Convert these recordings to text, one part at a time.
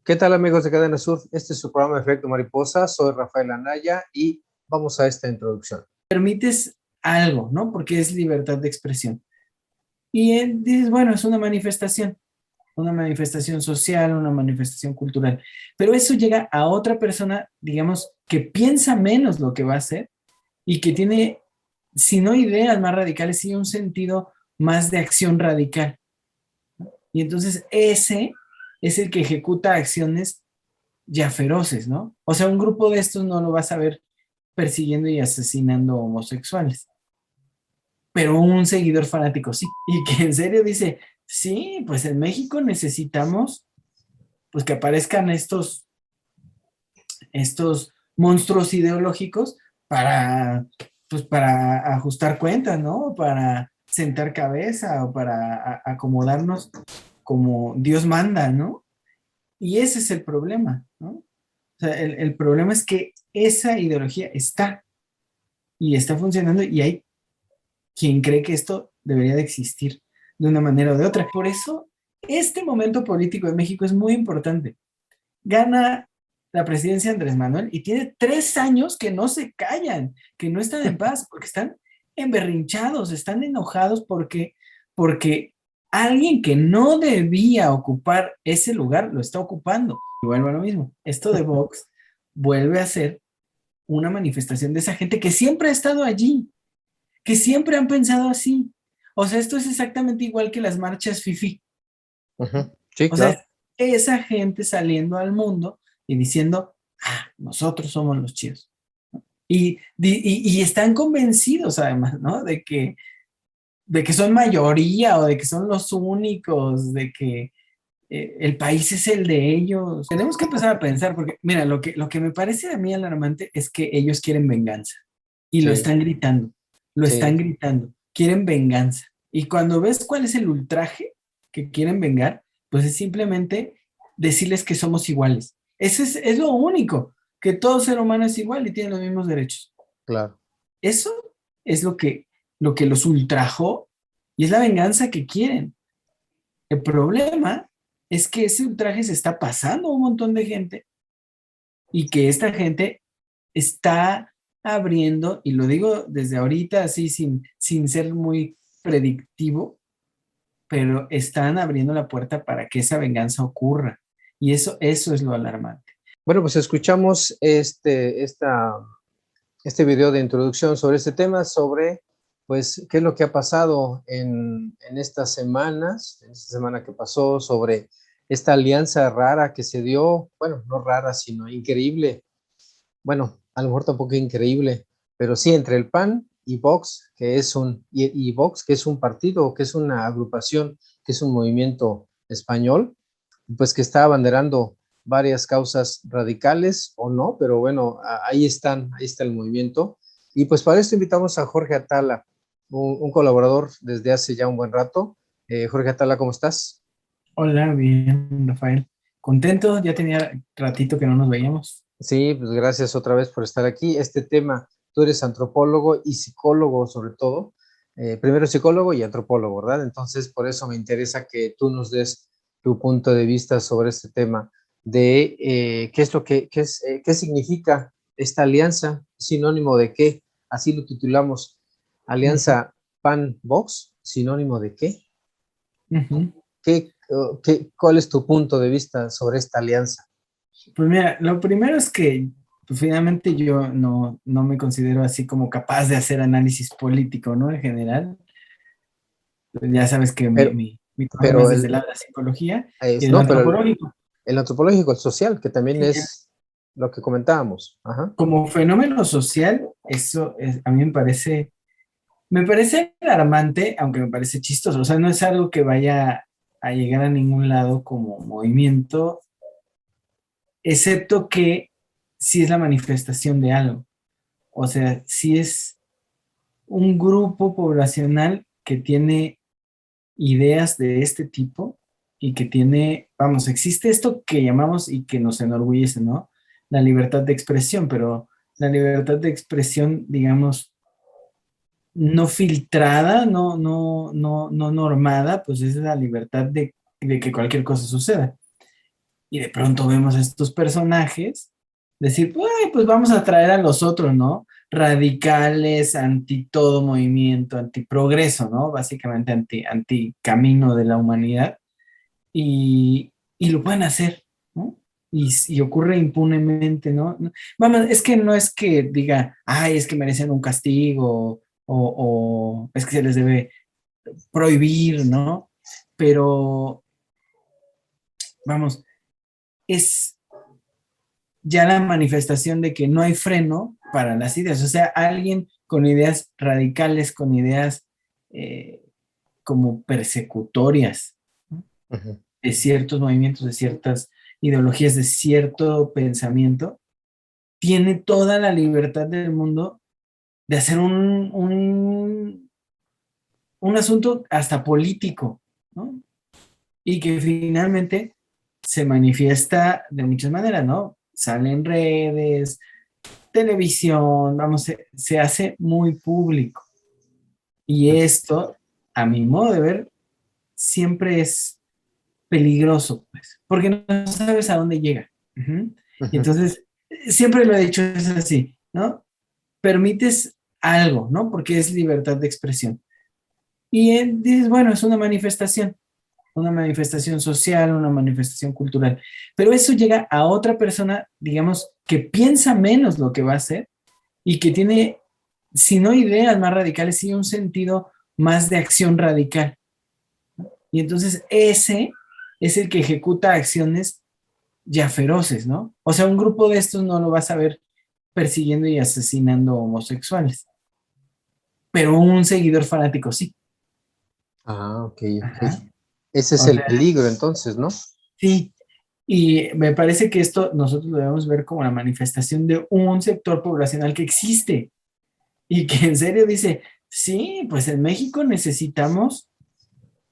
¿Qué tal amigos de Cadena Sur? Este es su programa Efecto Mariposa. Soy Rafael Anaya y vamos a esta introducción. Permites algo, ¿no? Porque es libertad de expresión. Y dices, bueno, es una manifestación social, una manifestación cultural. Pero eso llega a otra persona, digamos, que piensa menos lo que va a hacer y que tiene, si no ideas más radicales, sí un sentido más de acción radical. Y entonces ese es el que ejecuta acciones ya feroces, ¿no? O sea, un grupo de estos no lo vas a ver persiguiendo y asesinando homosexuales, pero un seguidor fanático sí, y que en serio dice, sí, pues en México necesitamos pues que aparezcan estos monstruos ideológicos para, pues para ajustar cuentas, ¿no? Para sentar cabeza o para acomodarnos como Dios manda, ¿no? Y ese es el problema, ¿no? O sea, el problema es que esa ideología está y está funcionando y hay quien cree que esto debería de existir de una manera o de otra. Por eso, este momento político de México es muy importante. Gana la presidencia Andrés Manuel y tiene 3 años que no se callan, que no están en paz, porque están emberrinchados, están enojados porque alguien que no debía ocupar ese lugar lo está ocupando. Y vuelvo a lo mismo. Esto de Vox vuelve a ser una manifestación de esa gente que siempre ha estado allí, que siempre han pensado así. O sea, esto es exactamente igual que las marchas FIFI. Sí, O sea, es claro. esa gente saliendo al mundo y diciendo, ah, nosotros somos los chidos. Y están convencidos además, ¿no? De que son mayoría o de que son los únicos, de que el país es el de ellos. Tenemos que empezar a pensar, porque mira, lo que me parece a mí alarmante es que ellos quieren venganza y Sí, lo están sí, gritando, quieren venganza. Y cuando ves cuál es el ultraje que quieren vengar, pues es simplemente decirles que somos iguales. Ese es lo único, que todo ser humano es igual y tiene los mismos derechos. claro. Eso es lo que los ultrajó y es la venganza que quieren. El problema es que ese ultraje se está pasando a un montón de gente y que esta gente está abriendo, y lo digo desde ahorita así sin ser muy predictivo, pero están abriendo la puerta para que esa venganza ocurra. Y eso es lo alarmante. Bueno, pues escuchamos este video de introducción sobre este tema, sobre pues qué es lo que ha pasado en estas semanas, en esta semana que pasó, sobre esta alianza rara que se dio, bueno, no rara, sino increíble. Bueno, a lo mejor tampoco increíble, pero sí entre el PAN y Vox, y Vox, que es un partido, que es una agrupación, que es un movimiento español, pues que está abanderando varias causas radicales o no, pero bueno, ahí está el movimiento. Y pues para esto invitamos a Jorge Atala, un colaborador desde hace ya un buen rato. Jorge Atala, ¿cómo estás? Hola, bien, Rafael. Contento, ya tenía ratito que no nos veíamos. Sí, pues gracias otra vez por estar aquí. Este tema, tú eres antropólogo y psicólogo sobre todo, primero psicólogo y antropólogo, ¿verdad? Entonces, por eso me interesa que tú nos des tu punto de vista sobre este tema de qué es lo que, qué significa esta alianza, sinónimo de qué, así lo titulamos, Ujú, Alianza PAN-Vox, sinónimo de qué, ujú. ¿cuál es tu punto de vista sobre esta alianza? Pues mira, lo primero es que pues, finalmente yo no me considero así como capaz de hacer análisis político, ¿no? En general, pues, ya sabes que mi, Pero, mi, mi programa es pero desde el lado de la psicología y es, de lo no, pero antropológico. el antropológico, el social, que también Sí, es lo que comentábamos. Ajá. como fenómeno social, a mí me parece alarmante, aunque me parece chistoso. O sea, no es algo que vaya a llegar a ningún lado como movimiento, excepto que sí es la manifestación de algo. O sea, sí es un grupo poblacional que tiene ideas de este tipo y que tiene, vamos, existe esto que llamamos y que nos enorgullece, ¿no? La libertad de expresión, pero la libertad de expresión, digamos, no filtrada, no normada, pues es la libertad de que cualquier cosa suceda. y de pronto vemos a estos personajes decir, pues vamos a traer a los otros, ¿no? Radicales, anti todo movimiento, anti progreso, ¿no? Básicamente anti camino de la humanidad y lo pueden hacer, ¿no? Y ocurre impunemente, ¿no? Vamos, es que no es que diga, ay, es que merecen un castigo o es que se les debe prohibir, ¿no? Pero, vamos, es ya la manifestación de que no hay freno para las ideas. O sea, alguien con ideas radicales, con ideas eh, como persecutorias, ¿no? Ujú. De ciertos movimientos, de ciertas ideologías, de cierto pensamiento, tiene toda la libertad del mundo de hacer un asunto hasta político, ¿no? Y que finalmente se manifiesta de muchas maneras, ¿no? Sale en redes, televisión, vamos, se hace muy público. Y esto, a mi modo de ver, siempre es peligroso, pues, porque no sabes a dónde llega. Ujú. Y Ujú. entonces, siempre lo he dicho, es así, ¿no? Permites algo, ¿no? Porque es libertad de expresión. Y dices, bueno, es una manifestación social, una manifestación cultural. Pero eso llega a otra persona, digamos, que piensa menos lo que va a hacer y que tiene, si no ideas más radicales, sí un sentido más de acción radical. Y entonces ese es el que ejecuta acciones ya feroces, ¿no? O sea, un grupo de estos no lo vas a ver persiguiendo y asesinando homosexuales, pero un seguidor fanático sí. Ah, ok, ok. Ajá. Ese es O el sea, peligro entonces, ¿no? sí. Y me parece que esto nosotros lo debemos ver como la manifestación de un sector poblacional que existe y que en serio dice, sí, pues en México necesitamos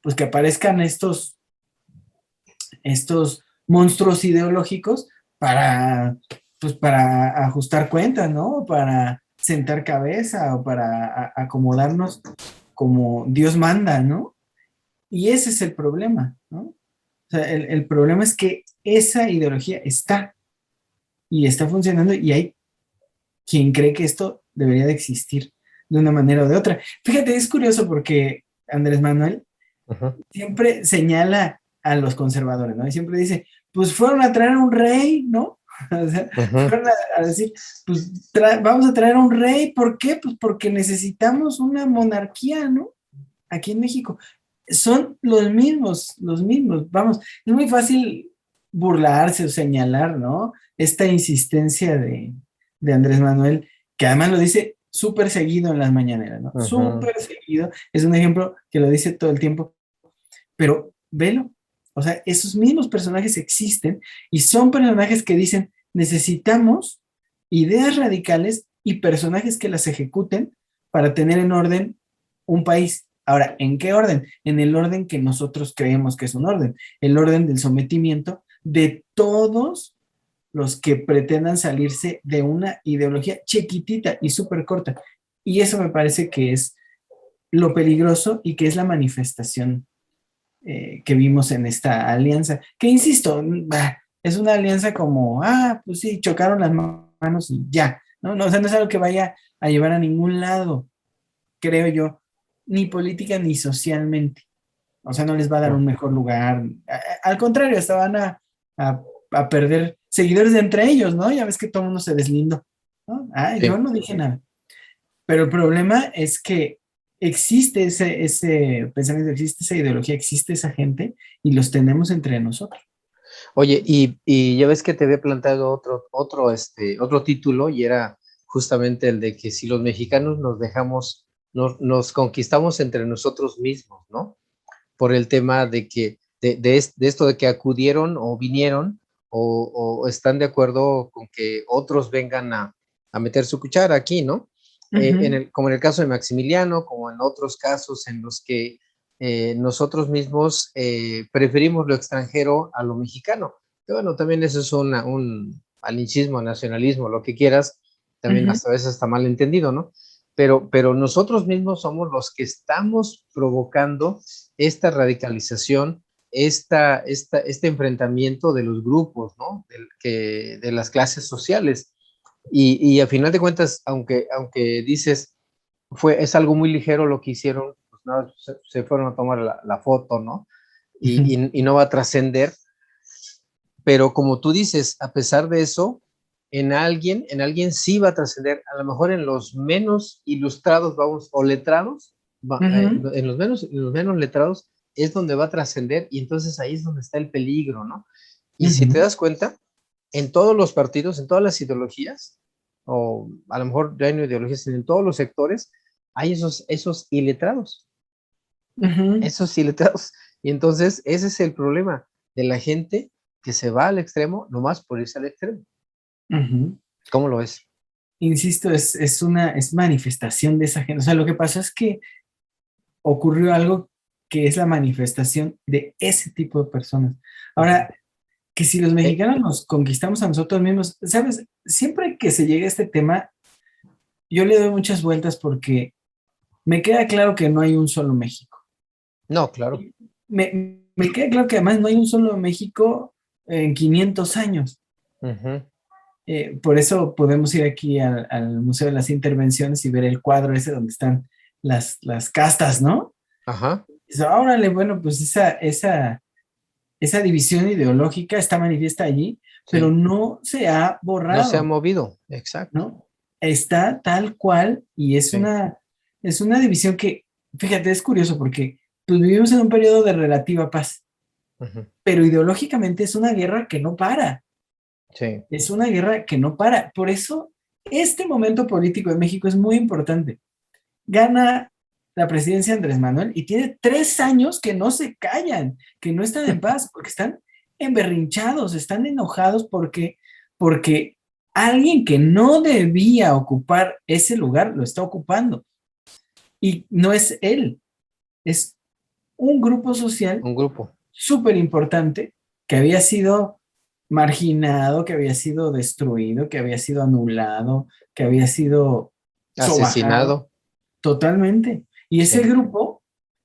pues que aparezcan estos monstruos ideológicos para, pues para ajustar cuentas, ¿no? Para sentar cabeza o para acomodarnos como Dios manda, ¿no? Y ese es el problema, ¿no? O sea, el problema es que esa ideología está y está funcionando y hay quien cree que esto debería de existir de una manera o de otra. Fíjate, es curioso porque Andrés Manuel Ujú. siempre señala a los conservadores, ¿no? Y siempre dice, pues fueron a traer a un rey, ¿no? O sea, Ujú. fueron a decir, pues vamos a traer a un rey, ¿por qué? Pues porque necesitamos una monarquía, ¿no? Aquí en México. Son los mismos, vamos, es muy fácil burlarse o señalar, ¿no? Esta insistencia de Andrés Manuel, que además lo dice súper seguido en las mañaneras, ¿no? Ujú. Súper seguido, es un ejemplo que lo dice todo el tiempo, pero velo, o sea, esos mismos personajes existen y son personajes que dicen, necesitamos ideas radicales y personajes que las ejecuten para tener en orden un país. Ahora, ¿en qué orden? En el orden que nosotros creemos que es un orden, el orden del sometimiento de todos los que pretendan salirse de una ideología chiquitita y súper corta. Y eso me parece que es lo peligroso y que es la manifestación que vimos en esta alianza, que insisto, es una alianza como, pues sí, chocaron las manos y ya, ¿no? No, o sea, no es algo que vaya a llevar a ningún lado, creo yo, ni política ni socialmente. O sea, no les va a dar un mejor lugar. Al contrario, hasta van a, a perder seguidores de entre ellos, ¿no? Ya ves que todo el mundo se deslindó, ¿no? Yo Sí. no dije nada. Pero el problema es que existe ese pensamiento, existe esa ideología, existe esa gente y los tenemos entre nosotros. Oye, y ya ves que te había planteado otro título y era justamente el de que si los mexicanos nos conquistamos entre nosotros mismos, ¿no? Por el tema de que, de esto de que acudieron o vinieron o están de acuerdo con que otros vengan a meter su cuchara aquí, ¿no? Ujú. Como en el caso de Maximiliano, como en otros casos en los que nosotros mismos preferimos lo extranjero a lo mexicano. Y bueno, también eso es un malinchismo, nacionalismo, lo que quieras, también Ujú. hasta a veces está mal entendido, ¿no? Pero nosotros mismos somos los que estamos provocando esta radicalización este enfrentamiento de los grupos, ¿no? De las clases sociales. Y a final de cuentas, aunque dices, es algo muy ligero lo que hicieron, pues nada, se fueron a tomar la foto, ¿no? Y no va a trascender, pero como tú dices, a pesar de eso, en alguien sí va a trascender, a lo mejor en los menos ilustrados, vamos, o letrados, en los menos letrados es donde va a trascender, y entonces ahí es donde está el peligro, ¿no? Y si te das cuenta, en todos los partidos, en todas las ideologías, o a lo mejor ya no ideologías, sino en todos los sectores, hay esos iletrados, esos iletrados. Y entonces ese es el problema de la gente que se va al extremo nomás por irse al extremo. ¿Cómo lo ves? Insisto, es manifestación de esa gente. O sea, lo que pasa es que ocurrió algo que es la manifestación de ese tipo de personas. Ahora, que si los mexicanos nos conquistamos a nosotros mismos, ¿sabes? Siempre que se llega a este tema, yo le doy muchas vueltas porque me queda claro que no hay un solo México. No, claro. Me queda claro que además no hay un solo México en 500 años. Por eso podemos ir aquí al Museo de las Intervenciones y ver el cuadro ese donde están las castas, ¿no? Ajá. Órale, bueno, pues esa división ideológica está manifiesta allí, sí, pero no se ha borrado. No se ha movido, exacto. ¿No? Está tal cual y es, sí, una división que, fíjate, es curioso porque pues, vivimos en un periodo de relativa paz, pero ideológicamente es una guerra que no para. Sí. Es una guerra que no para. Por eso, este momento político de México es muy importante. Gana la presidencia Andrés Manuel y tiene 3 años que no se callan, que no están en paz, porque están emberrinchados, están enojados porque alguien que no debía ocupar ese lugar lo está ocupando. Y no es él, es un grupo social súper importante que había sido marginado, que había sido destruido, que había sido anulado, que había sido asesinado. Totalmente. Y ese grupo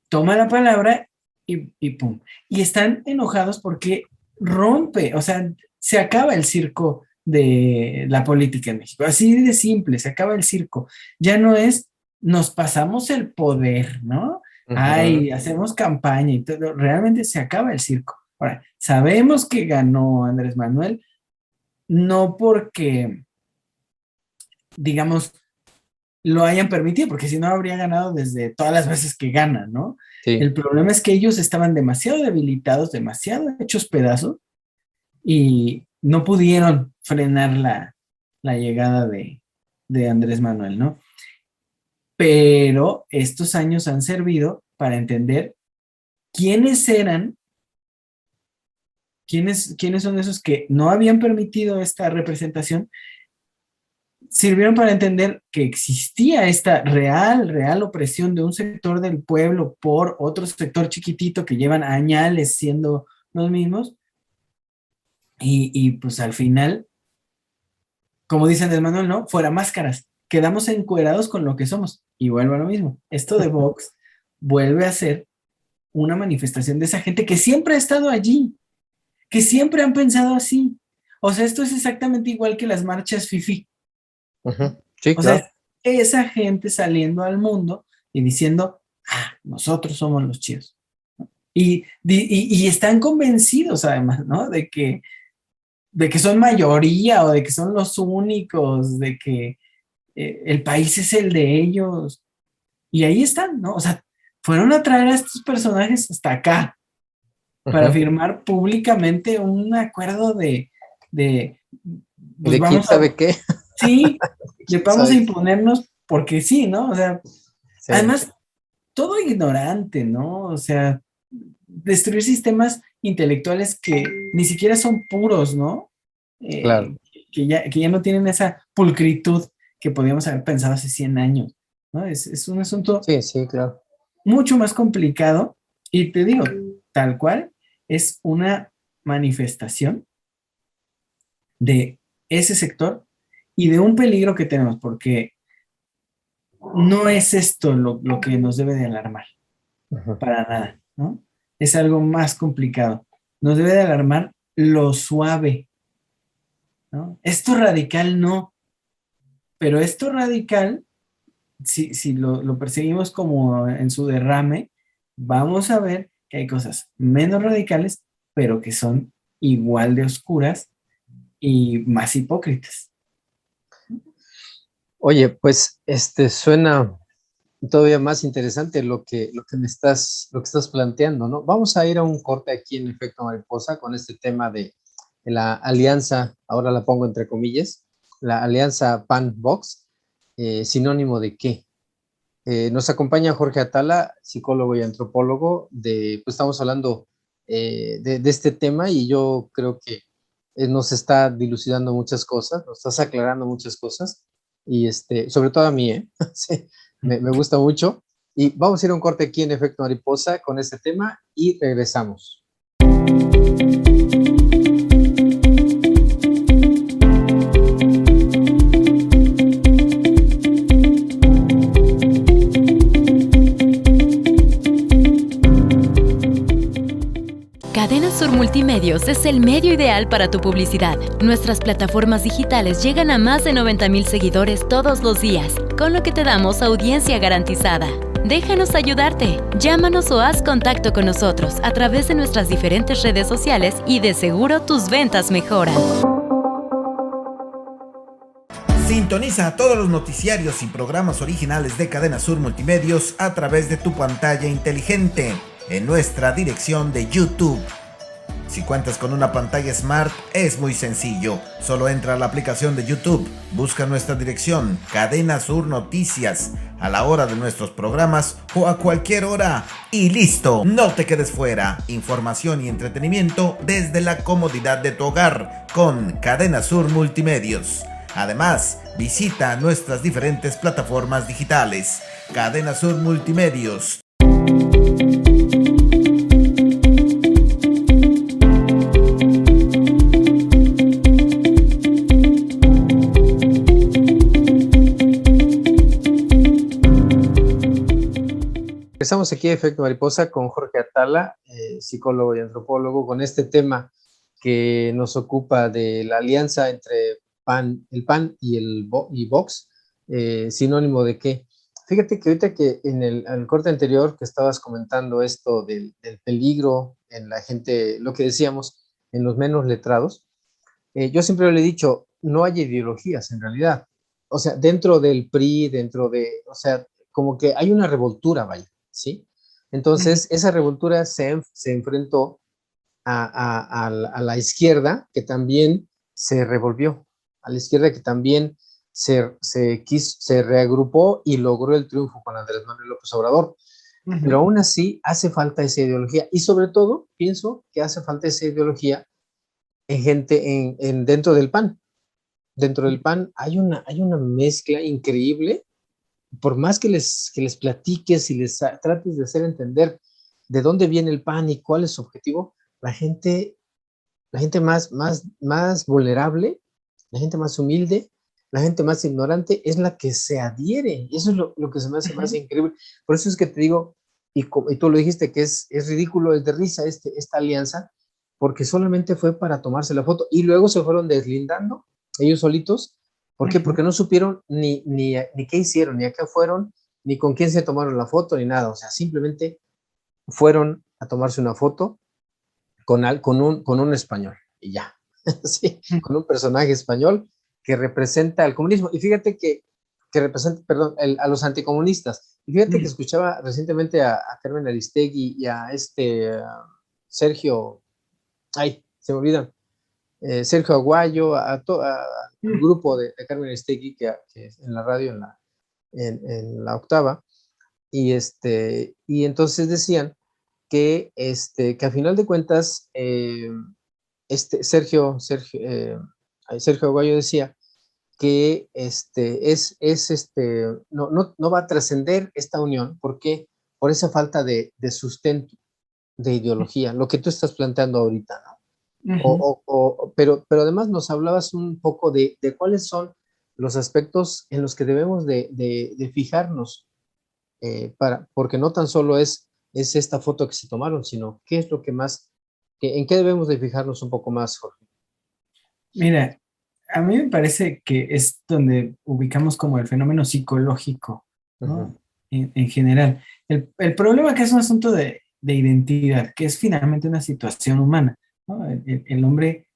toma la palabra y pum. Y están enojados porque rompe, o sea, se acaba el circo de la política en México. Así de simple, se acaba el circo. Ya no es, nos pasamos el poder, ¿no? Ay, hacemos campaña y todo. Realmente se acaba el circo. Ahora, sabemos que ganó Andrés Manuel, no porque, digamos, lo hayan permitido, porque si no habría ganado desde todas las veces que ganan, ¿no? Sí. El problema es que ellos estaban demasiado debilitados, demasiado hechos pedazos y no pudieron frenar la llegada de Andrés Manuel, ¿no? Pero estos años han servido para entender quiénes eran, quiénes son esos que no habían permitido esta representación, sirvieron para entender que existía esta real opresión de un sector del pueblo por otro sector chiquitito que llevan añales siendo los mismos. Y pues al final, como dicen del Manuel, ¿no? Fuera máscaras, quedamos encuerados con lo que somos. Y vuelvo a lo mismo. Esto de Vox vuelve a ser una manifestación de esa gente que siempre ha estado allí, que siempre han pensado así. O sea, esto es exactamente igual que las marchas FIFI. Sí, o sea, esa gente saliendo al mundo y diciendo, nosotros somos los chidos. Y están convencidos además, ¿no? De que son mayoría o de que son los únicos, de que el país es el de ellos. Y ahí están, ¿no? O sea, fueron a traer a estos personajes hasta acá para firmar públicamente un acuerdo de pues quién sabe qué. Sí, vamos a imponernos porque sí, ¿no? O sea, sí. Además, todo ignorante, ¿no? O sea, destruir sistemas intelectuales que ni siquiera son puros, ¿no? Claro. Que ya no tienen esa pulcritud que podíamos haber pensado hace 100 años, ¿no? Es un asunto claro, mucho más complicado y te digo, tal cual, es una manifestación de ese sector y de un peligro que tenemos, porque no es esto lo que nos debe de alarmar, para nada, ¿no? es algo más complicado. Nos debe de alarmar lo suave, ¿no? Esto radical no, pero esto radical, si lo perseguimos como en su derrame, vamos a ver que hay cosas menos radicales, pero que son igual de oscuras y más hipócritas. Oye, pues suena todavía más interesante lo que estás planteando, ¿no? Vamos a ir a un corte aquí en Efecto Mariposa con este tema de la alianza, ahora la pongo entre comillas, la alianza PAN-Vox, sinónimo de qué. Nos acompaña Jorge Atala, psicólogo y antropólogo, pues estamos hablando de este tema y yo creo que nos está dilucidando muchas cosas, nos estás aclarando muchas cosas y sobre todo a mí, ¿eh? Sí, me gusta mucho. Y vamos a ir a un corte aquí en Efecto Mariposa con este tema y regresamos. Cadena Sur Multimedios es el medio ideal para tu publicidad. Nuestras plataformas digitales llegan a más de 90,000 seguidores todos los días, con lo que te damos audiencia garantizada. Déjanos ayudarte. Llámanos o haz contacto con nosotros a través de nuestras diferentes redes sociales y de seguro tus ventas mejoran. Sintoniza todos los noticiarios y programas originales de Cadena Sur Multimedios a través de tu pantalla inteligente en nuestra dirección de YouTube. Si cuentas con una pantalla Smart, es muy sencillo. Solo entra a la aplicación de YouTube, busca nuestra dirección, Cadena Sur Noticias, a la hora de nuestros programas o a cualquier hora. Y listo, no te quedes fuera. Información y entretenimiento desde la comodidad de tu hogar con Cadena Sur Multimedios. Además, visita nuestras diferentes plataformas digitales. Cadena Sur Multimedios. Estamos aquí en Efecto Mariposa con Jorge Atala, psicólogo y antropólogo, con este tema que nos ocupa de la alianza entre el PAN y Vox, sinónimo de qué. Fíjate que ahorita que en el corte anterior que estabas comentando esto del peligro en la gente, lo que decíamos, en los menos letrados, yo siempre le he dicho, no hay ideologías en realidad. O sea, dentro del PRI, o sea, como que hay una revoltura, vaya, ¿sí? Entonces, esa revoltura se enfrentó a la izquierda, que también se revolvió, a la izquierda que también se reagrupó y logró el triunfo con Andrés Manuel López Obrador. Pero aún así hace falta esa ideología y sobre todo pienso que hace falta esa ideología en gente dentro del PAN. Dentro del PAN hay una mezcla increíble, por más que les platiques y les trates de hacer entender de dónde viene el PAN y cuál es su objetivo, la gente más vulnerable, la gente más humilde, la gente más ignorante es la que se adhiere. Y eso es lo que se me hace más increíble. Por eso es que te digo, y tú lo dijiste, que es ridículo, es de risa esta alianza, porque solamente fue para tomarse la foto y luego se fueron deslindando ellos solitos. ¿Por qué? Porque no supieron ni qué hicieron, ni a qué fueron, ni con quién se tomaron la foto, ni nada. O sea, simplemente fueron a tomarse una foto con un español y ya. Sí, con un personaje español que representa al comunismo. Y fíjate que representa, perdón, a los anticomunistas. Y fíjate que escuchaba recientemente a Carmen Aristegui y a Sergio, se me olvidan, Sergio Aguayo, al grupo de Carmen Aristegui que en la radio, en la octava, y entonces decían que a final de cuentas, Sergio Aguayo decía que no va a trascender esta unión. ¿Por qué? Por esa falta de sustento, de ideología, lo que tú estás planteando ahorita, ¿no? Pero además nos hablabas un poco de cuáles son los aspectos en los que debemos de fijarnos, porque no tan solo es es esta foto que se tomaron, sino qué es lo que más, en qué debemos de fijarnos un poco más, Jorge. Mira, a mí me parece que es donde ubicamos como el fenómeno psicológico, ¿no? Ujú. En general. El problema que es un asunto de identidad, que es finalmente una situación humana, ¿no? El hombre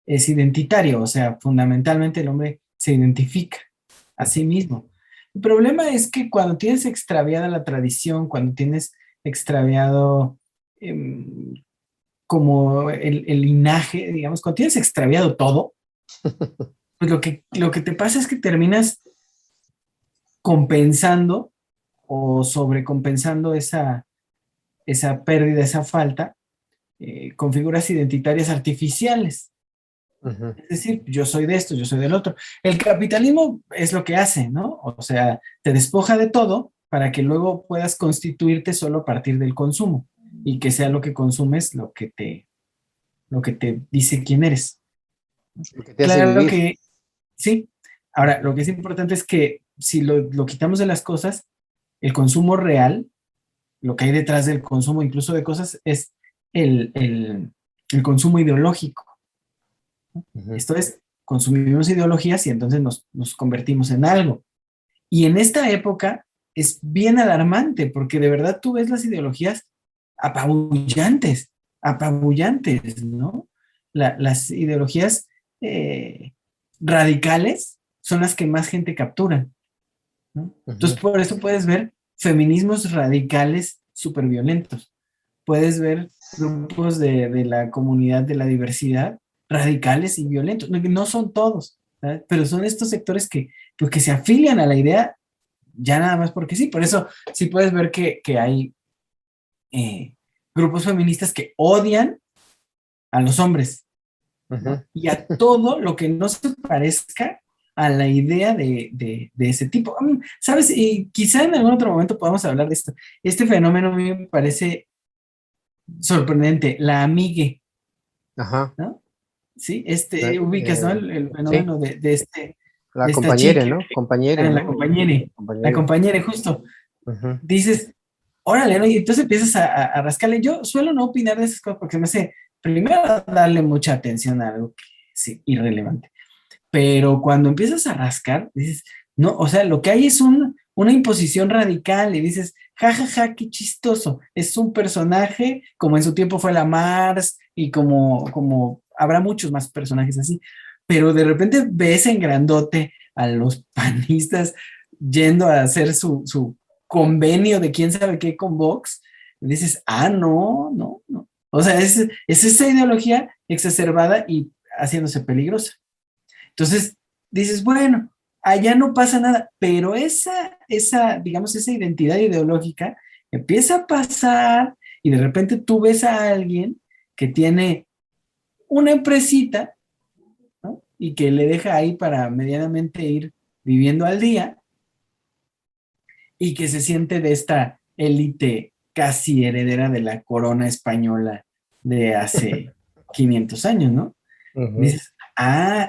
es identitario, o sea, fundamentalmente el hombre se identifica a sí mismo. El problema es que cuando tienes extraviada la tradición, cuando tienes extraviado como el linaje, digamos, cuando tienes extraviado todo, pues lo que te pasa es que terminas compensando o sobrecompensando esa pérdida, esa falta, con figuras identitarias artificiales. Ujú. Es decir, yo soy de esto, yo soy del otro. El capitalismo es lo que hace, ¿no? O sea, te despoja de todo para que luego puedas constituirte solo a partir del consumo y que sea lo que consumes lo que te dice quién eres. Lo que te hace Claro vivir. que sí. Ahora, lo que es importante es que si lo quitamos de las cosas, el consumo real, lo que hay detrás del consumo, incluso de cosas, es el consumo ideológico. Ujú. Esto es, consumimos ideologías y entonces nos convertimos en algo. Y en esta época es bien alarmante porque de verdad tú ves las ideologías apabullantes, apabullantes, ¿no? Las ideologías eh, radicales son las que más gente capturan, ¿no? Entonces, Ujú. por eso puedes ver feminismos radicales súper violentos. Puedes ver grupos de la comunidad de la diversidad radicales y violentos. No son todos, ¿sabes? Pero son estos sectores pues, que se afilian a la idea ya nada más porque sí. Por eso sí puedes ver que hay grupos feministas que odian a los hombres, Ujú. ¿no? Y a todo lo que no se parezca a la idea de ese tipo. ¿Sabes? Y quizá en algún otro momento podamos hablar de esto. Este fenómeno a mí me parece sorprendente, la amigue, Ajá. ¿no? Sí, ubicas, ¿no? Eh, El sí, fenómeno la de esta compañera, chica, ¿no? Compañere, la ¿no? compañere, la Compañere. compañera, justo. Ujú. Dices, órale, ¿no? Y entonces empiezas a rascarle. Yo suelo no opinar de esas cosas porque me hace, primero, darle mucha atención a algo que es irrelevante. Pero cuando empiezas a rascar, dices, no, o sea, lo que hay es una imposición radical y dices, ja, ja, ja, qué chistoso. Es un personaje, como en su tiempo fue la Mars y como habrá muchos más personajes así, pero de repente ves en grandote a los panistas yendo a hacer su convenio de quién sabe qué con Vox, y dices, no, no, no. O sea, es esa ideología exacerbada y haciéndose peligrosa. Entonces, dices, bueno, allá no pasa nada, pero digamos, esa identidad ideológica empieza a pasar y de repente tú ves a alguien que tiene una empresita, ¿no? Y que le deja ahí para medianamente ir viviendo al día y que se siente de esta élite casi heredera de la corona española de hace 500 años, ¿no? Ujú. Dices,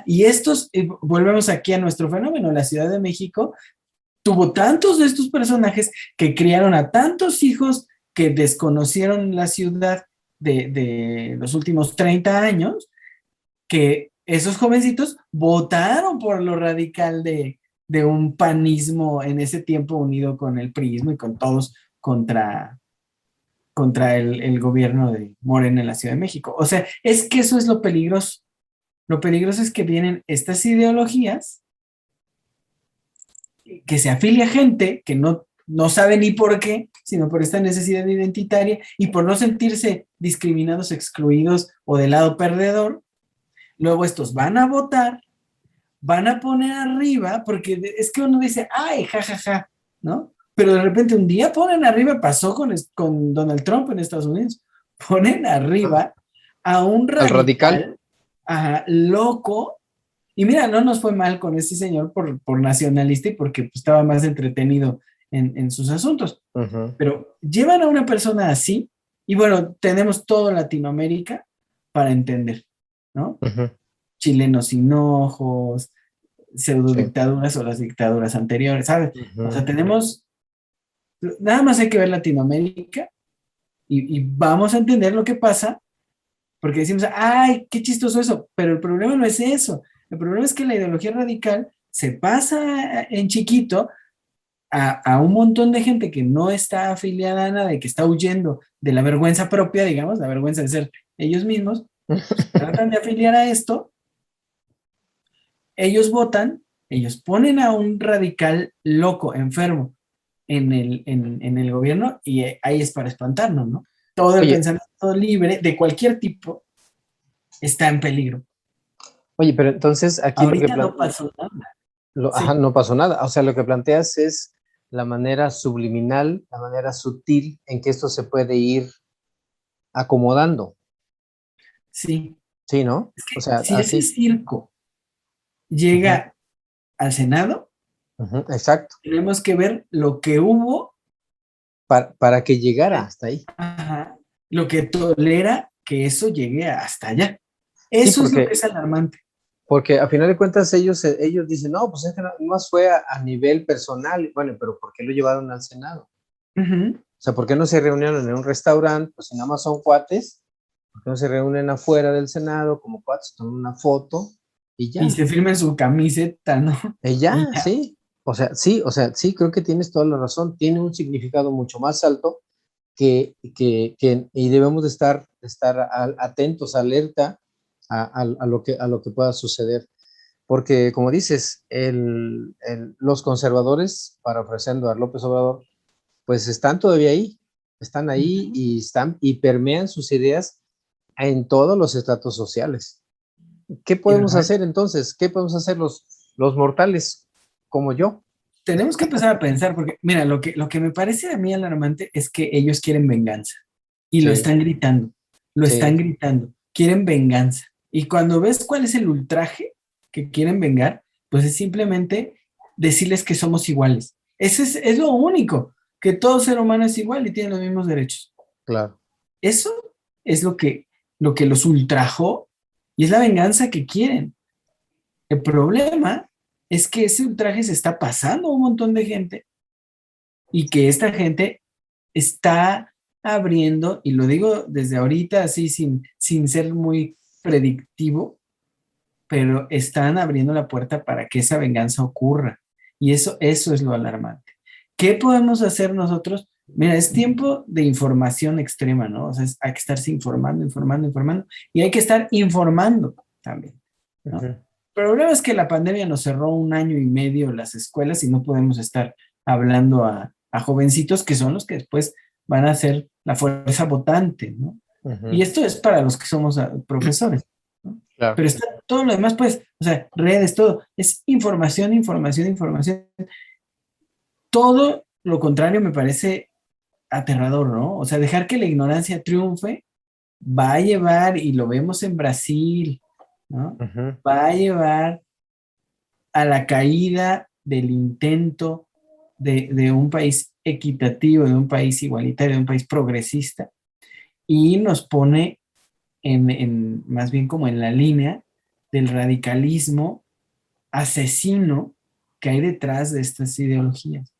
y estos, volvemos aquí a nuestro fenómeno, la Ciudad de México tuvo tantos de estos personajes que criaron a tantos hijos que desconocieron la ciudad de los últimos 30 años, que esos jovencitos votaron por lo radical de un panismo en ese tiempo unido con el priismo y con todos contra el gobierno de Morena en la Ciudad de México. O sea, es que eso es lo peligroso. Lo peligroso es que vienen estas ideologías que se afilia a gente que no sabe ni por qué, sino por esta necesidad identitaria y por no sentirse discriminados, excluidos o del lado perdedor. Luego estos van a votar, van a poner arriba, porque es que uno dice, ay, jajaja, ja, ja", ¿no? Pero de repente un día ponen arriba, pasó con Donald Trump en Estados Unidos, ponen Ah, arriba a un al radical. radical, loco. Y mira, no nos fue mal con este señor por nacionalista y porque pues, estaba más entretenido en sus asuntos. Ujú. Pero llevan a una persona así, y bueno, tenemos todo Latinoamérica para entender, ¿no? Ujú. Chilenos sin ojos, pseudo Sí. dictaduras o las dictaduras anteriores, ¿sabes? O sea, Ujú. tenemos, nada más hay que ver Latinoamérica y vamos a entender lo que pasa, porque decimos, ay, qué chistoso eso, pero el problema no es eso. El problema es que la ideología radical se pasa en chiquito a un montón de gente que no está afiliada a nada y que está huyendo de la vergüenza propia, digamos, la vergüenza de ser ellos mismos, tratan de afiliar a esto, ellos votan, ellos ponen a un radical loco, enfermo, en el gobierno y ahí es para espantarnos, ¿no? Todo el Oye, pensamiento libre de cualquier tipo está en peligro. oye, pero entonces aquí Ahorita no pasó nada. ajá, Sí, no pasó nada. O sea, lo que planteas es la manera subliminal, la manera sutil en que esto se puede ir acomodando, sí. ¿sí, no? Es O que sea, si ese así. circo Ujú, llega al Senado, ujú, exacto. tenemos que ver lo que hubo, Para que llegara hasta ahí. ajá, lo que tolera que eso llegue hasta allá. Sí, Eso es lo que es alarmante. porque a final de cuentas ellos dicen, no, pues es que más fue a nivel personal. Bueno, pero ¿por qué lo llevaron al Senado? Ujú. O sea, ¿por qué no se reunieron en un restaurante? Pues si nada más son cuates, ¿por qué no se reúnen afuera del Senado como cuates, toman una foto y Y ya? se firma en su camiseta, ¿no? Y Y ya, ya. sí. O sea, sí, creo que tienes toda la razón. Tiene un significado mucho más alto y debemos de estar atentos, alerta a lo que pueda suceder. Porque, como dices, los conservadores, parafraseando a López Obrador, pues están ahí Ujú. y permean sus ideas en todos los estratos sociales. ¿Qué Y podemos hacer entonces? ¿Qué podemos hacer los mortales como yo? tenemos que empezar a pensar, porque mira, lo que me parece a mí alarmante es que ellos quieren venganza y Sí, lo están sí, gritando, quieren venganza. Y cuando ves cuál es el ultraje que quieren vengar, pues es simplemente decirles que somos iguales. Ese es lo único, que todo ser humano es igual y tiene los mismos derechos. claro. Eso es lo que los ultrajó y es la venganza que quieren. El problema es que ese ultraje se está pasando a un montón de gente y que esta gente está abriendo, y lo digo desde ahorita así sin ser muy predictivo, pero están abriendo la puerta para que esa venganza ocurra. Y eso es lo alarmante. ¿Qué podemos hacer nosotros? Mira, es tiempo de información extrema, ¿no? O sea, hay que estarse informando, informando, informando, y hay que estar informando también, ¿no? Ujú. El problema es que la pandemia nos cerró 1 año y medio las escuelas y no podemos estar hablando a jovencitos que son los que después van a ser la fuerza votante, ¿no? Y Ujú, esto es para los que somos profesores, ¿no? claro. Pero está todo lo demás, pues, o sea, redes, todo, es información, información, información. Todo lo contrario me parece aterrador, ¿no? O sea, dejar que la ignorancia triunfe va a llevar, y lo vemos en Brasil, ¿no? Ujú, Va a llevar a la caída del intento de un país equitativo, de un país igualitario, de un país progresista, y nos pone más bien como en la línea del radicalismo asesino que hay detrás de estas ideologías,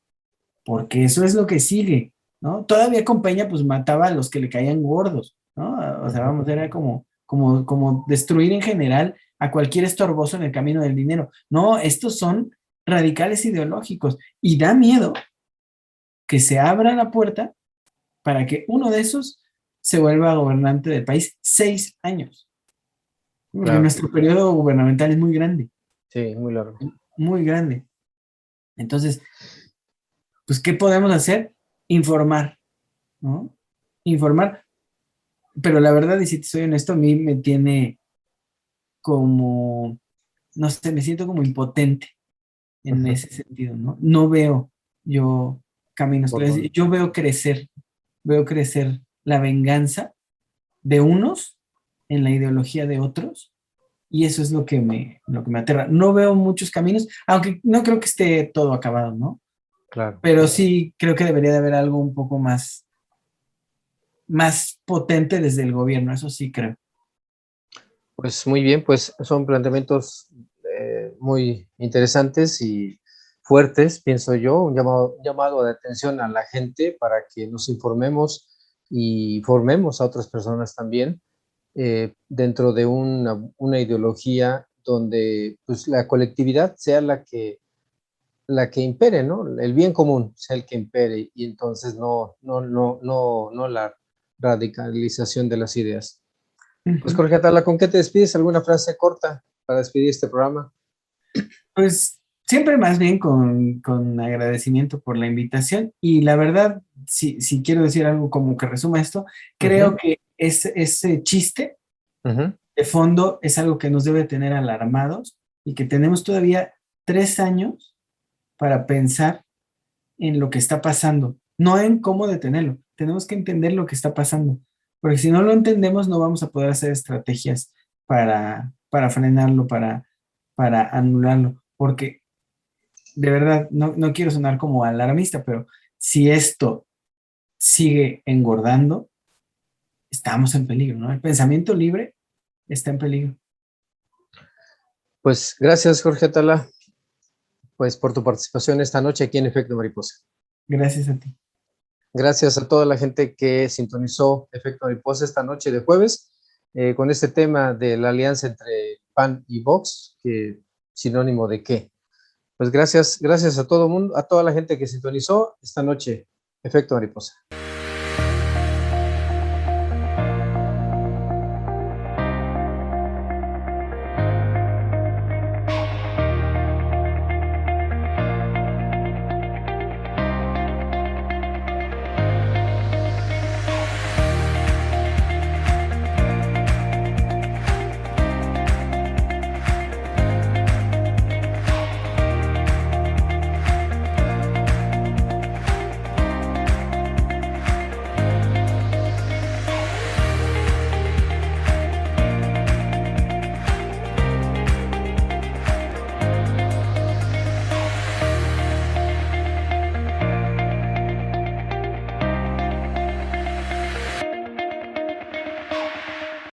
porque eso es lo que sigue, ¿no? Todavía con Peña pues mataba a los que le caían gordos, ¿no? O sea, ujú. vamos, era como destruir en general a cualquier estorboso en el camino del dinero. No, estos son radicales ideológicos y da miedo que se abra la puerta para que uno de esos se vuelva gobernante del país 6 años, porque Claro, nuestro periodo gubernamental es muy grande, sí, muy largo. muy grande. Entonces, pues, ¿qué podemos hacer? Informar, ¿no? Informar, pero la verdad, y si te soy honesto, a mí me tiene como, no sé, me siento como impotente en Ujú. ese sentido, ¿no? No veo yo caminos ¿Por claros. dónde? Yo veo crecer la venganza de unos en la ideología de otros, y eso es lo que me aterra. No veo muchos caminos, aunque no creo que esté todo acabado, ¿no? Claro. Pero sí creo que debería de haber algo un poco más potente desde el gobierno, eso sí creo. Pues muy bien, pues son planteamientos muy interesantes y fuertes, pienso yo, un llamado de atención a la gente para que nos informemos y formemos a otras personas también dentro de una ideología donde pues, la colectividad sea la que impere, ¿no? El bien común sea el que impere y entonces no la radicalización de las ideas. Pues Jorge Atala, ¿con qué te despides? ¿Alguna frase corta para despedir este programa? Pues siempre más bien con agradecimiento por la invitación y la verdad, si quiero decir algo como que resuma esto, creo que ese chiste de fondo es algo que nos debe tener alarmados y que tenemos todavía 3 años para pensar en lo que está pasando, no en cómo detenerlo. Tenemos que entender lo que está pasando, porque si no lo entendemos no vamos a poder hacer estrategias para frenarlo, para anularlo, porque de verdad no quiero sonar como alarmista, pero si esto sigue engordando, estamos en peligro, ¿no? El pensamiento libre está en peligro. Pues gracias, Jorge Atala, pues por tu participación esta noche aquí en Efecto Mariposa. Gracias a ti. Gracias a toda la gente que sintonizó Efecto Mariposa esta noche de jueves con este tema de la alianza entre PAN y Vox, que sinónimo de qué. Pues gracias a todo mundo, a toda la gente que sintonizó esta noche Efecto Mariposa.